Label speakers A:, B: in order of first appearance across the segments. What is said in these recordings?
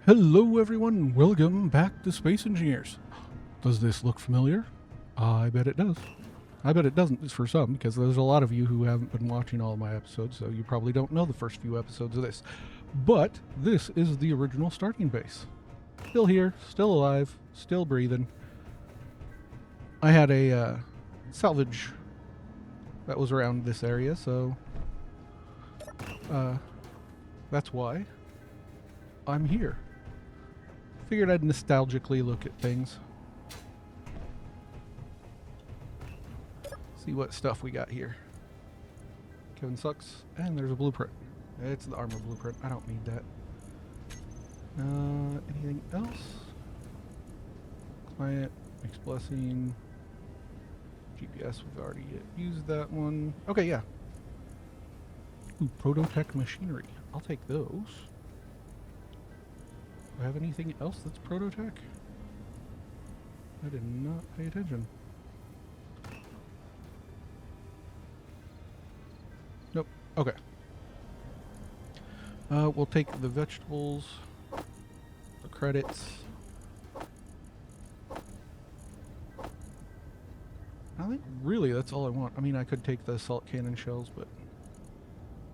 A: Hello everyone, welcome back to Space Engineers. Does this look familiar? I bet it does. I bet it doesn't for some, because there's a lot of you who haven't been watching all of my episodes, so you probably don't know the first few episodes of this. But this is the original starting base. Still here, still alive, still breathing. I had a salvage that was around this area, so that's why I'm here. Figured I'd nostalgically look at things. See what stuff we got here. Kevin sucks, and there's a blueprint. It's the armor blueprint. I don't need that. Anything else? Client, mixed blessing, GPS. We've already used that one. Okay, yeah. Ooh, Prototech machinery. I'll take those. Do I have anything else that's Prototech? I did not pay attention. Nope. Okay. We'll take the vegetables, the credits. I think really that's all I want. I mean, I could take the salt cannon shells, but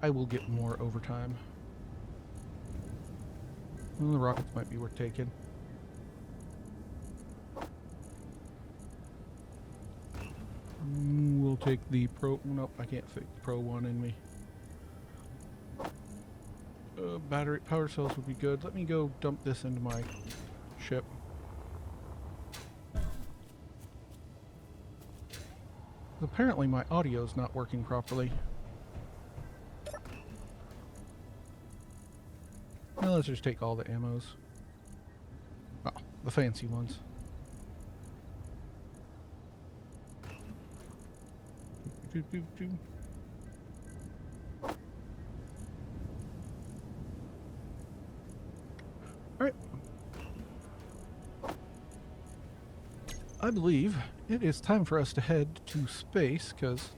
A: I will get more over time. Well, the rockets might be worth taking. We'll take the pro... Nope, I can't fit the pro one in me. Battery power cells would be good. Let me go dump this into my ship. Apparently my audio's not working properly. Well, let's just take all the ammos. Oh, the fancy ones. Alright. I believe it is time for us to head to space, because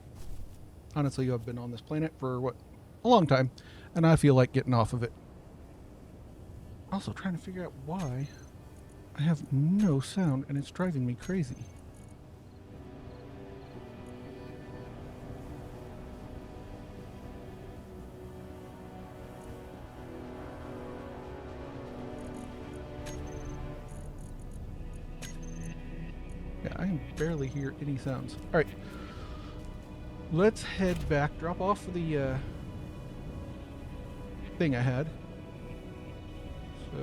A: honestly I've been on this planet for, what, a long time, and I feel like getting off of it. Also trying to figure out why I have no sound and it's driving me crazy. Yeah, I can barely hear any sounds. Alright. Let's head back, drop off the thing I had. So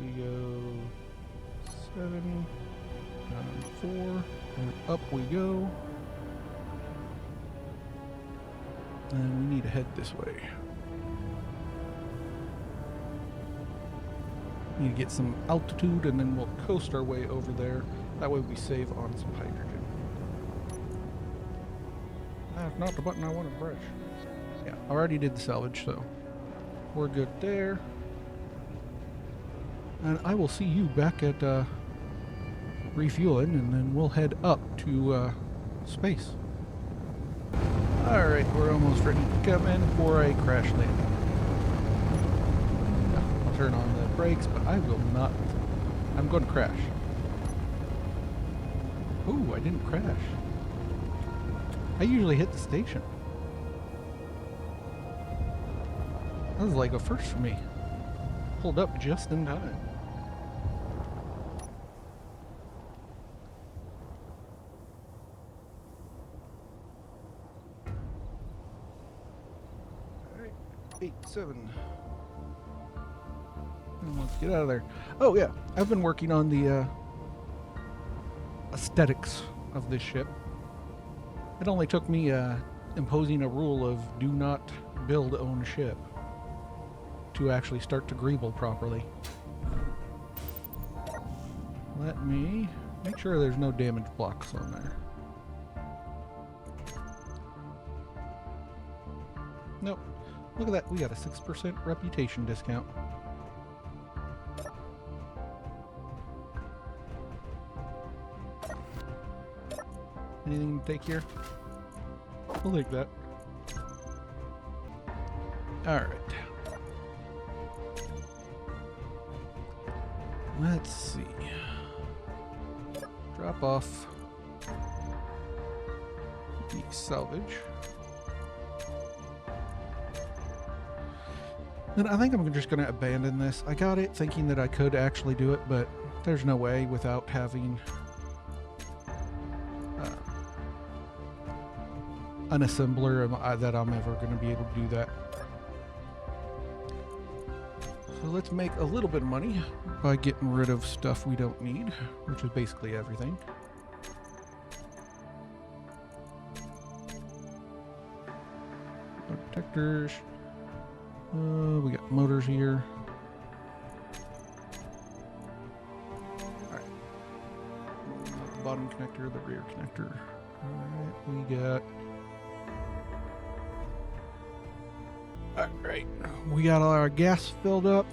A: we go 7, down 4, and up we go. And we need to head this way. Need to get some altitude and then we'll coast our way over there. That way we save on some hydrogen. That's not the button I want to press. Yeah, I already did the salvage, so we're good there. And I will see you back at refueling, and then we'll head up to space. Alright, we're almost ready to come in for a crash landing. I'll turn on the brakes, but I will not. I'm going to crash. Ooh, I didn't crash. I usually hit the station. That was like a first for me. Pulled up just in time. Alright, 8-7. Let's get out of there. Oh yeah, I've been working on the aesthetics of this ship. It only took me imposing a rule of do not build own ship to actually start to greeble properly. Let me make sure there's no damage blocks on there. Nope. Look at that, we got a 6% reputation discount. Anything to take here? We'll take that. Alright. Let's see. Drop off the salvage. And I think I'm just going to abandon this. I got it thinking that I could actually do it, but there's no way without having an assembler that I'm ever going to be able to do that. So let's make a little bit of money by getting rid of stuff we don't need, which is basically everything. Protectors. We got motors here. Alright. The bottom connector, the rear connector. Alright, we got... Alright, we got all our gas filled up.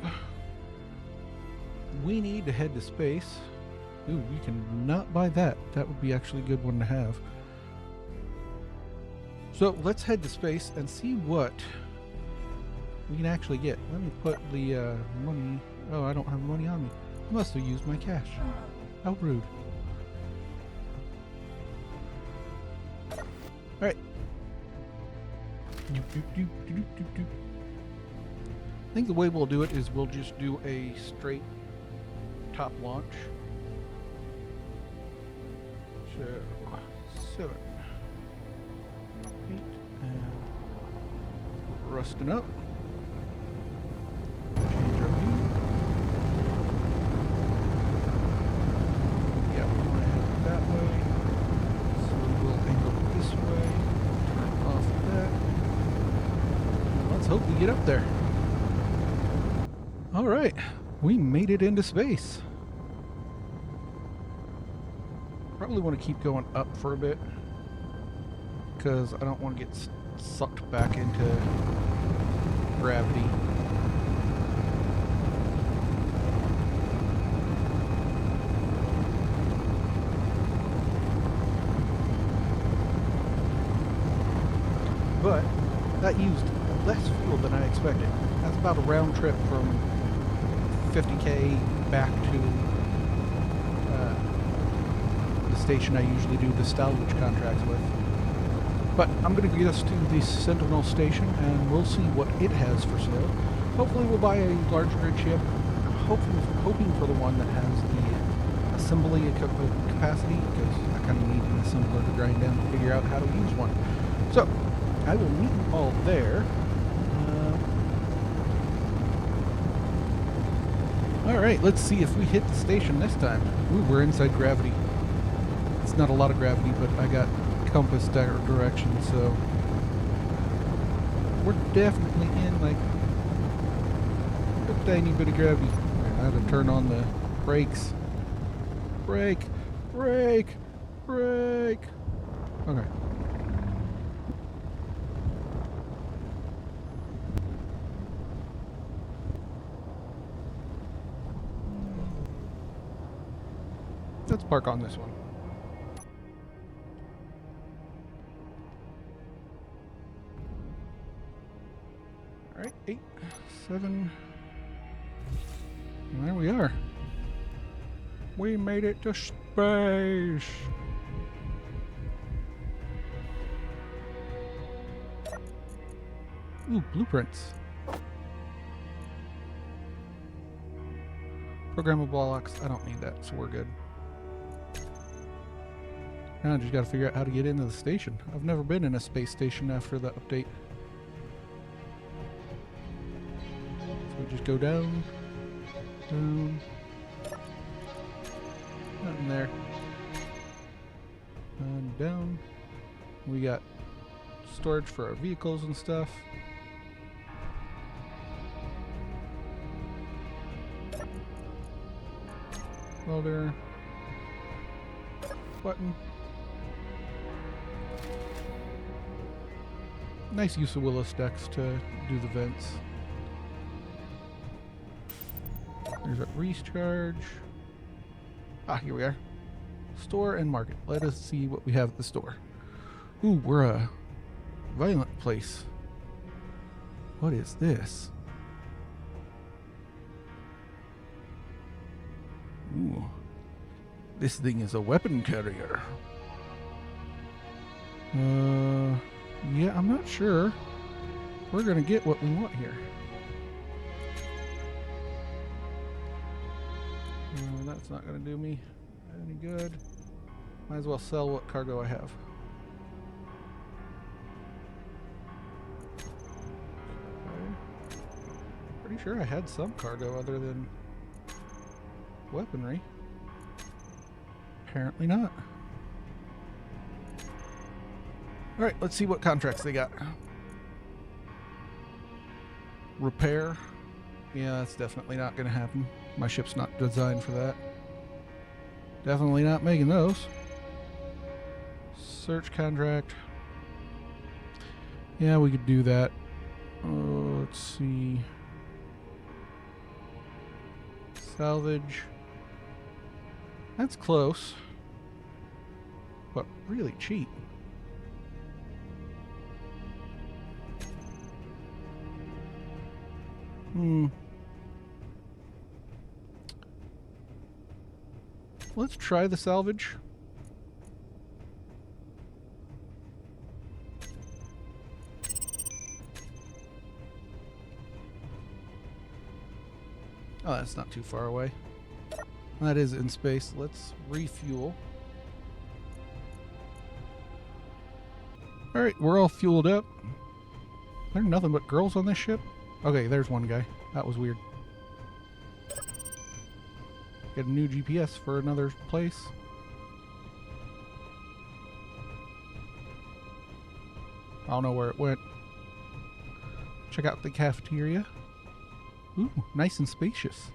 A: We need to head to space. Ooh, we can not buy that. That would be actually a good one to have. So let's head to space and see what we can actually get. Let me put the money... Oh, I don't have money on me. I must have used my cash. How rude. Alright. I think the way we'll do it is we'll just do a straight top launch. So, 7, 8, and rusting up. Change our view. Yeah, we're going to head that way. So we'll angle this way. Turn off that. And let's hope we get up there. Alright, we made it into space. Probably want to keep going up for a bit because I don't want to get sucked back into gravity. But that used less fuel than I expected. That's about a round trip from 50K back to the station I usually do the salvage contracts with. But I'm going to get us to the Sentinel station and we'll see what it has for sale. Hopefully we'll buy a large grid ship. I'm hoping for the one that has the assembly capacity because I kind of need an assembler to grind down and figure out how to use one. So I will meet you all there. Alright, let's see if we hit the station this time. Ooh, we're inside gravity. It's not a lot of gravity, but I got compass direction, so we're definitely in like a tiny bit of gravity. I had to turn on the brakes. Brake! Brake! Brake! Okay. Let's park on this one. Alright, 8, 7. And there we are. We made it to space. Ooh, blueprints. Programmable blocks. I don't need that, so we're good. Now I just gotta figure out how to get into the station. I've never been in a space station after the update. So we just go down, down, nothing there, and down. We got storage for our vehicles and stuff. Welder. Button. Nice use of willow sticks to do the vents. There's a recharge. Ah, here we are. Store and market. Let us see what we have at the store. Ooh, we're a violent place. What is this? This thing is a weapon carrier. Yeah, I'm not sure. We're gonna get what we want here. That's not gonna do me any good. Might as well sell what cargo I have. Okay. Pretty sure I had some cargo other than weaponry. Apparently not. Alright, let's see what contracts they got. Repair. Yeah, that's definitely not going to happen. My ship's not designed for that. Definitely not making those. Search contract. Yeah, we could do that. Let's see. Salvage. That's close. But really cheap. Let's try the salvage. Oh, that's not too far away. That is in space. Let's refuel. Alright, we're all fueled up. There's nothing but girls on this ship? Okay, there's one guy. That was weird. Get a new GPS for another place. I don't know where it went. Check out the cafeteria. Ooh, nice and spacious.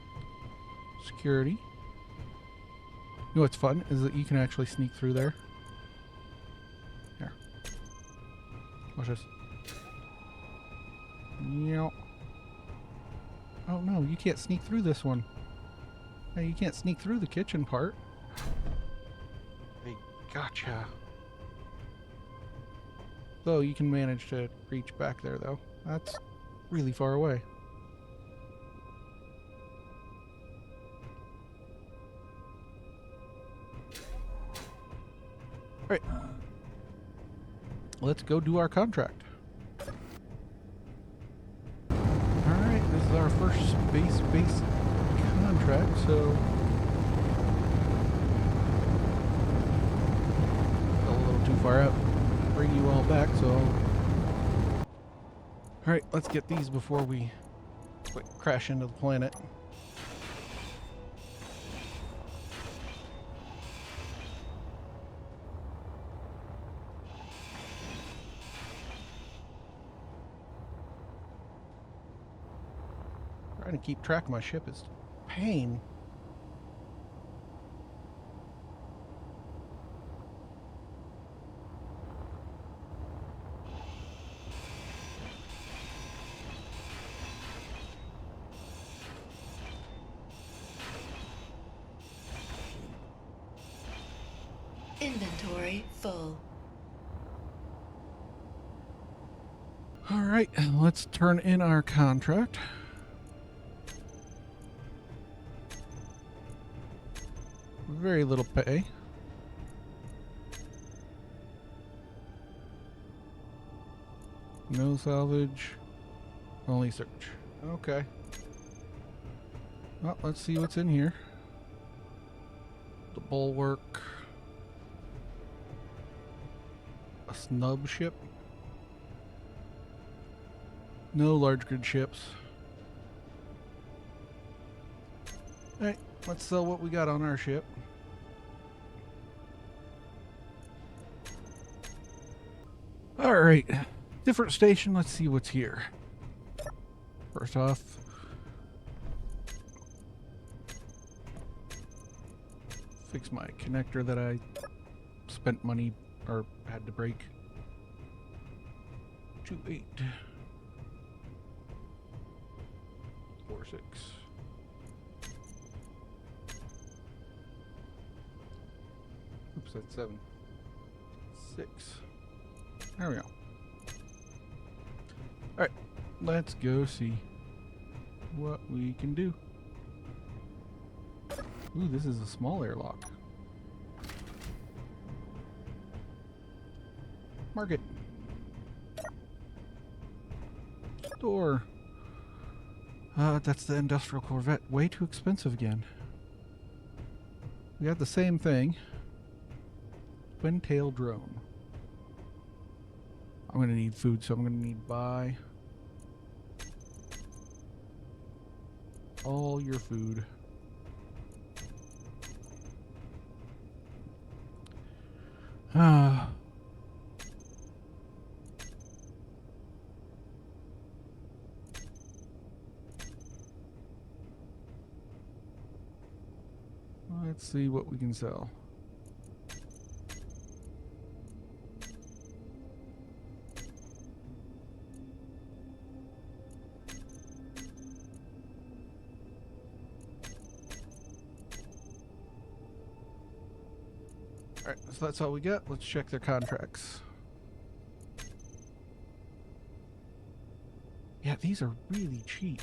A: Security. You know what's fun is that you can actually sneak through there. Here. Watch this. Yep. Oh no, you can't sneak through this one. Hey, you can't sneak through the kitchen part. Hey, gotcha. So you can manage to reach back there though. That's really far away. Alright. Let's go do our contract. Alright, this is our first space-based contract, so... a little too far out. Bring you all back, so... Alright, let's get these before we crash into the planet. Trying to keep track of my ship is pain.
B: Inventory full.
A: All right, let's turn in our contract. Very little pay. No salvage. Only search. Okay. Well, let's see what's in here. The bulwark. A snub ship. No large grid ships. Alright, let's sell what we got on our ship. Alright, different station. Let's see what's here. First off, fix my connector that I spent money or had to break. 28. 46. Oops, that's 7. 6. There we go. Alright, let's go see what we can do. Ooh, this is a small airlock. Market. Store. That's the industrial Corvette. Way too expensive again. We got the same thing. Twin-tail drone. I'm going to need food, so I'm going to need buy all your food. Let's see what we can sell. Alright, so that's all we got. Let's check their contracts. Yeah, these are really cheap.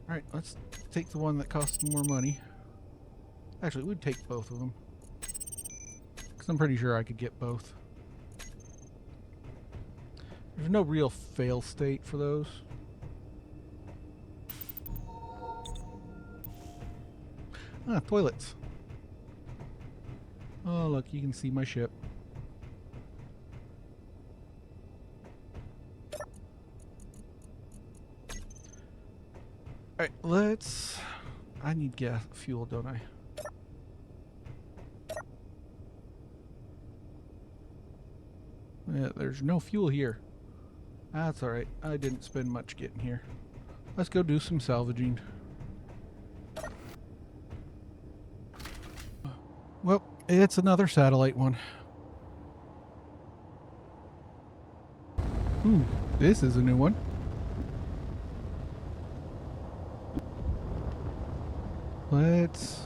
A: Alright, let's take the one that costs more money. Actually, we'd take both of them. Because I'm pretty sure I could get both. There's no real fail state for those. Ah, toilets. Oh, look, you can see my ship. Alright, let's... I need gas fuel, don't I? Yeah, there's no fuel here. That's alright. I didn't spend much getting here. Let's go do some salvaging. Well, it's another satellite one. Ooh, this is a new one. Let's...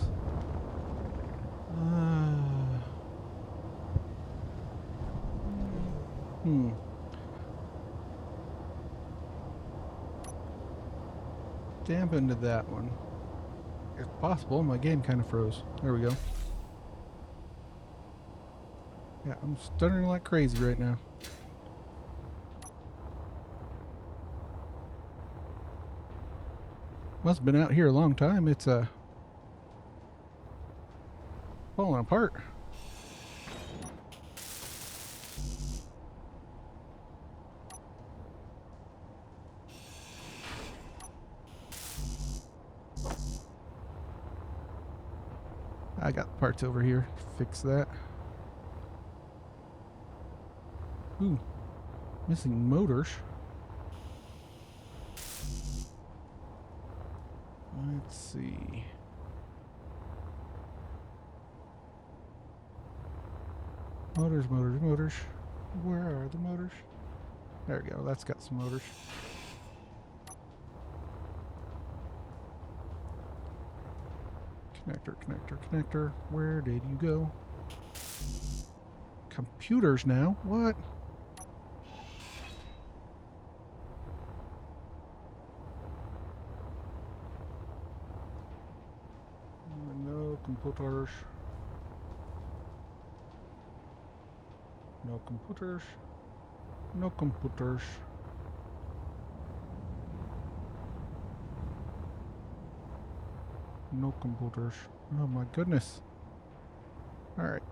A: Dampen to that one. If possible, my game kind of froze. There we go. Yeah, I'm stuttering like crazy right now. Must have been out here a long time. It's falling apart. I got parts over here. Fix that. Ooh, missing motors. Let's see. Motors, motors, motors. Where are the motors? There we go. That's got some motors. Connector, connector, connector. Where did you go? Computers now? What? No computers. No computers. No computers. No computers. Oh my goodness. Alright,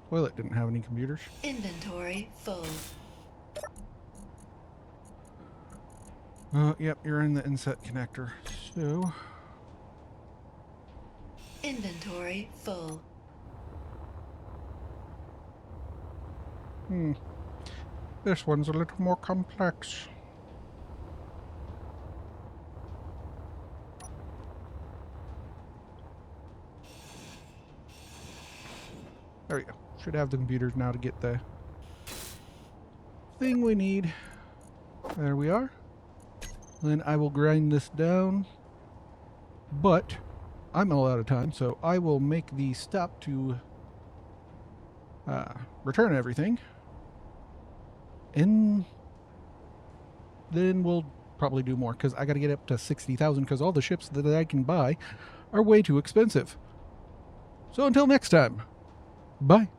A: Toilet didn't have any computers.
B: Inventory full.
A: Yep, you're in the inset connector. So...
B: Inventory full.
A: This one's a little more complex. There we go. Should have the computers now to get the thing we need. There we are. Then I will grind this down. But I'm all out of time, so I will make the stop to return everything. and then we'll probably do more, because I got to get up to 60,000, because all the ships that I can buy are way too expensive. So until next time, bye.